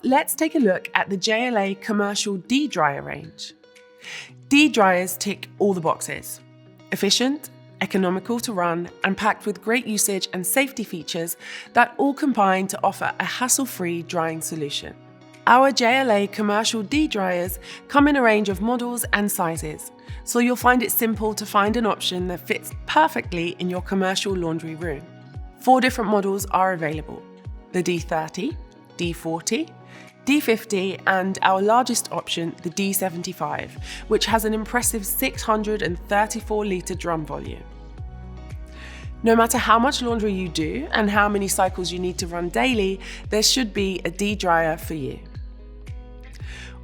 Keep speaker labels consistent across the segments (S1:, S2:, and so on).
S1: let's take a look at the JLA commercial DDryer range. DDryers tick all the boxes. Efficient, economical to run, and packed with great usage and safety features that all combine to offer a hassle-free drying solution. Our JLA commercial DDryers come in a range of models and sizes, so you'll find it simple to find an option that fits perfectly in your commercial laundry room. 4 different models are available: the D30, D40, D50, and our largest option, the D75, which has an impressive 634-litre drum volume. No matter how much laundry you do and how many cycles you need to run daily, there should be a DDryer for you.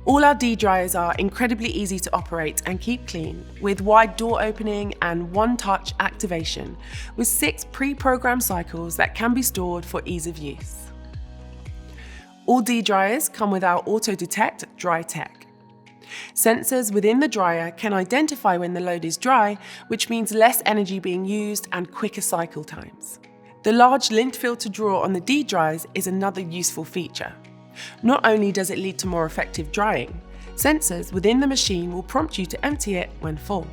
S1: All our DDryers are incredibly easy to operate and keep clean, with wide door opening and one-touch activation, with 6 pre-programmed cycles that can be stored for ease of use. All DDryers come with our auto-detect dry tech. Sensors within the dryer can identify when the load is dry, which means less energy being used and quicker cycle times. The large lint filter drawer on the DDryers is another useful feature. Not only does it lead to more effective drying, sensors within the machine will prompt you to empty it when full.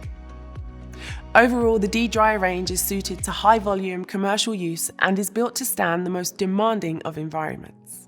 S1: Overall, the DDryer range is suited to high-volume commercial use and is built to stand the most demanding of environments.